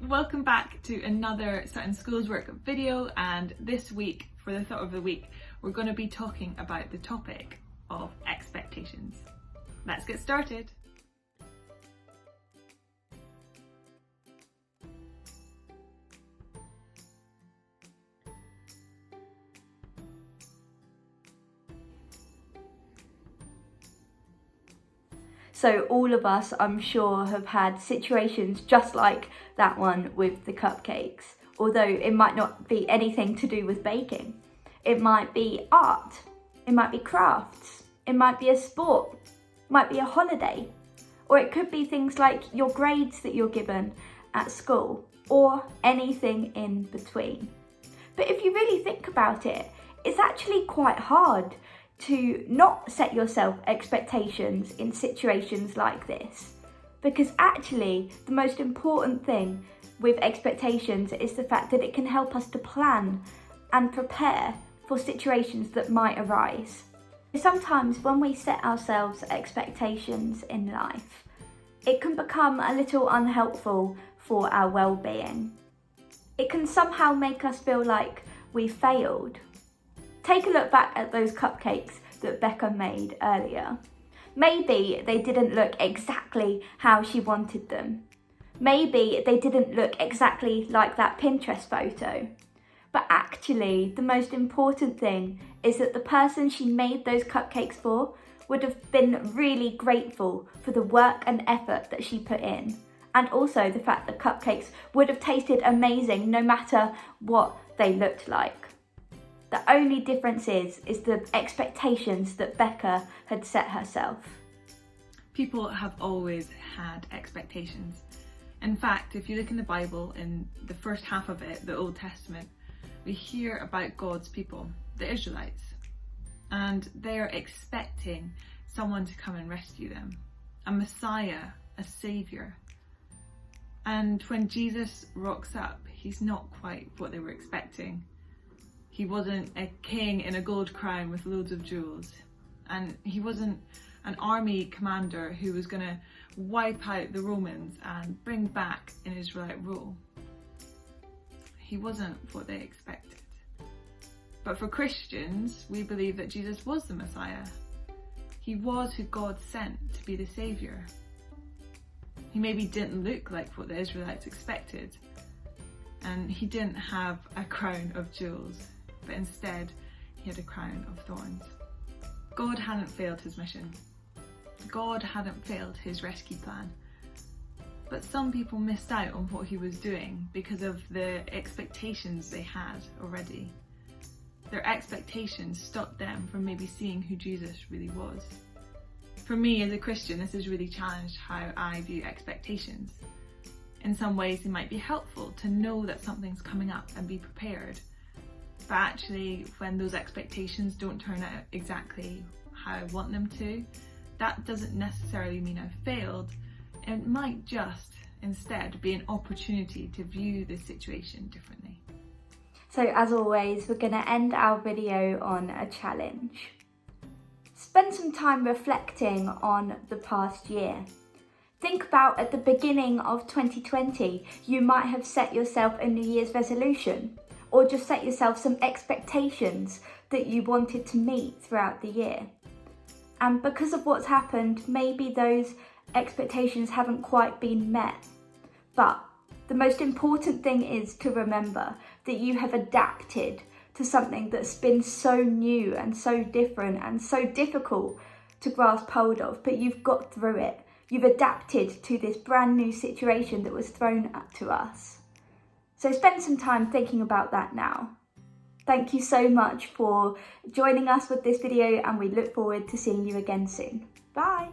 Welcome back to another Sutton Schoolswork video, and this week, for the thought of the week, we're going to be talking about the topic of expectations. Let's get started. So all of us, I'm sure, have had situations just like that one with the cupcakes, although it might not be anything to do with baking. It might be art, it might be crafts, it might be a sport, it might be a holiday, or it could be things like your grades that you're given at school, or anything in between. But if you really think about it, it's actually quite hard to not set yourself expectations in situations like this, because actually the most important thing with expectations is the fact that it can help us to plan and prepare for situations that might arise. Sometimes when we set ourselves expectations in life, it can become a little unhelpful for our well-being. It can somehow make us feel like we failed. Take a look back at those cupcakes that Becca made earlier. Maybe they didn't look exactly how she wanted them. Maybe they didn't look exactly like that Pinterest photo. But actually, the most important thing is that the person she made those cupcakes for would have been really grateful for the work and effort that she put in. And also the fact that cupcakes would have tasted amazing no matter what they looked like. The only difference is the expectations that Becca had set herself. People have always had expectations. In fact, if you look in the Bible, in the first half of it, the Old Testament, we hear about God's people, the Israelites, and they are expecting someone to come and rescue them, a Messiah, a Saviour. And when Jesus rocks up, he's not quite what they were expecting. He wasn't a king in a gold crown with loads of jewels, and he wasn't an army commander who was going to wipe out the Romans and bring back an Israelite rule. He wasn't what they expected. But for Christians, we believe that Jesus was the Messiah. He was who God sent to be the Saviour. He maybe didn't look like what the Israelites expected, and he didn't have a crown of jewels, but instead he had a crown of thorns. God hadn't failed his mission. God hadn't failed his rescue plan. But some people missed out on what he was doing because of the expectations they had already. Their expectations stopped them from maybe seeing who Jesus really was. For me as a Christian, this has really challenged how I view expectations. In some ways they might be helpful to know that something's coming up and be prepared. But actually, when those expectations don't turn out exactly how I want them to, that doesn't necessarily mean I've failed. It might just instead be an opportunity to view the situation differently. So as always, we're going to end our video on a challenge. Spend some time reflecting on the past year. Think about at the beginning of 2020, you might have set yourself a New Year's resolution, or just set yourself some expectations that you wanted to meet throughout the year. And because of what's happened, maybe those expectations haven't quite been met. But the most important thing is to remember that you have adapted to something that's been so new and so different and so difficult to grasp hold of, but you've got through it. You've adapted to this brand new situation that was thrown up to us. So spend some time thinking about that now. Thank you so much for joining us with this video, and we look forward to seeing you again soon. Bye!